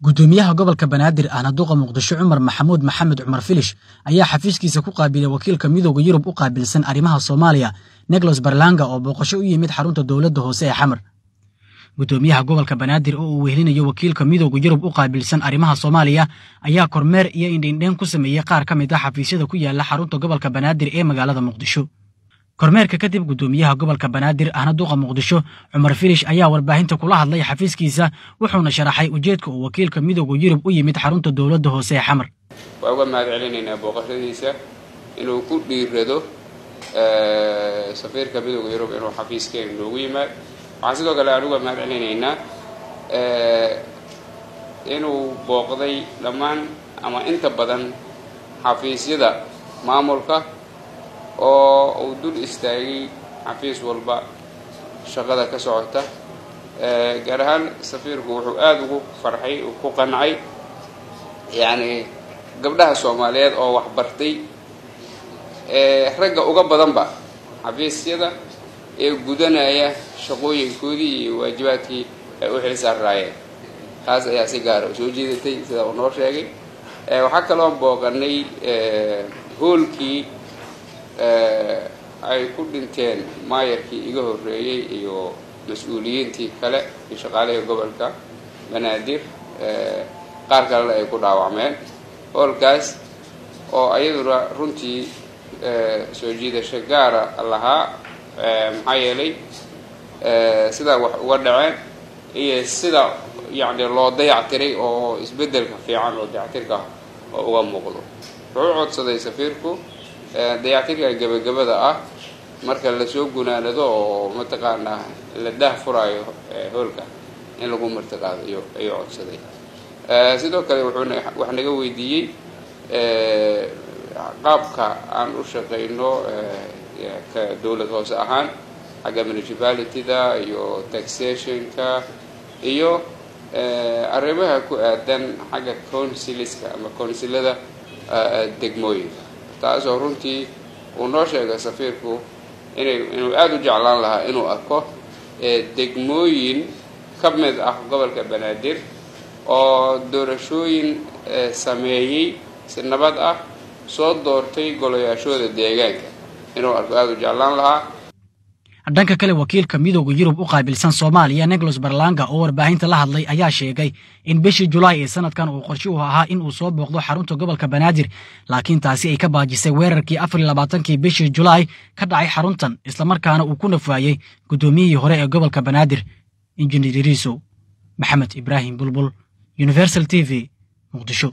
gudoomiyaha gobolka Banaadir ahna duqa Muqdisho Cumar Maxamuud Maxamed Cumar Filish ayaa xafiiskiisa ku qaabilay wakiilka midowga Yurub u qaabilsan arrimaha Soomaaliya Nicholas Berlanga oo booqasho u yimid xarunta dawladda hoose ee Xamar. gudoomiyaha gobolka Banaadir oo uu wehelinayo wakiilka midowga Yurub u qaabilsan arrimaha Soomaaliya ayaa kormeer iyo indhindheen ku sameeyay qaar ka mid ah xafiisyada ku yaala xarunta gobolka Banaadir ee magaalada Muqdisho. kormeerka kadib gudoomiyaha gobolka Banaadir ahna duqa Muqdisho Cumar Filish ayaa warbaahinta kula hadlay xafiiskiisa wuxuuna sharaxay ujeedka uu wakiilka midowga Yurub u yimid xarunta dawladda hoose ee Xamar. waa uga mahadcelinaynaa booqashadiisa inuu ku dhiirado safiirka midowga Yurub inuu xafiiskeen loogu yimaado. waxaan sidoo kale aan uga mahadcelinaynaa inuu booqday dhammaan ama inta badan xafiisyada maamulka oo uu dul istaagay xafiis walba shaqada ka socota. gaar ahaan safiirku wuxuu aad ugu farxay oo ku qancay gabdhaha Soomaaliyeed oo wax bartay ragga uga badanba xafiisyada ee gudanaya shaqooyinkoodii iyo waajibaadkii ay u xilsaarayeen. taas ayaa si gaar ah soo jeedatay sida uu noo sheegay. waxaa kaloo booqanay hoolkii ay ku dhinteen maayarkii iga horeeyay iyo mas'uuliyiintii kale iyo shaqaalaha gobolka Banaadir qaar kale ay ku dhaawacmeen. hoolkaas oo ayaduna runtii soo jiidasho gaar ah lahaa maxaa yeelay sida wax uga dhaceen iyo sida loo dayactiray oo isbedelka fiican oo dayactirka oo uga muuqdo. wuxuu codsaday safiirku dayactirka gabagabada ah marka la soo gunaanado oo mataqaanaa la daahfurayo hoolka in lagu martiqaado ayuu codsaday. sidoo kale wuxuu wax naga weydiiyey qaabka aan u shaqeyno ka dawlad hoose ahaan xagga municipality-da iyo taxation-ka iyo arrimaha ku aadan xagga councilska ama councilada degmooyinka. taasoo runtii uu noo sheegay safiirku inuu aad u jeclaan lahaa inuu arko degmooyin ka mid ah gobolka Banaadir oo doorashooyin sameeyay si nabad ah soo doortay golayaashooda deegaanka inuu arko aad u jeclaan lahaa. dhanka kale wakiilka midowga Yurub u qaabilsan Soomaaliya Nicholas Berlanga oo warbaahinta la hadlay ayaa sheegay in bishii July ee sanadkan uu qorshe u ahaa in uu soo booqdo xarunta gobolka Banaadir laakiin taasi ay ka baajisay weerarkii 24kii bishii July ka dhacay xaruntan isla markaana uu ku nafaayay gudoomiyihii hore ee gobolka Banaadir Injineer Riso Maxamed Ibrahim Bulbul Universal TV Muqdisho.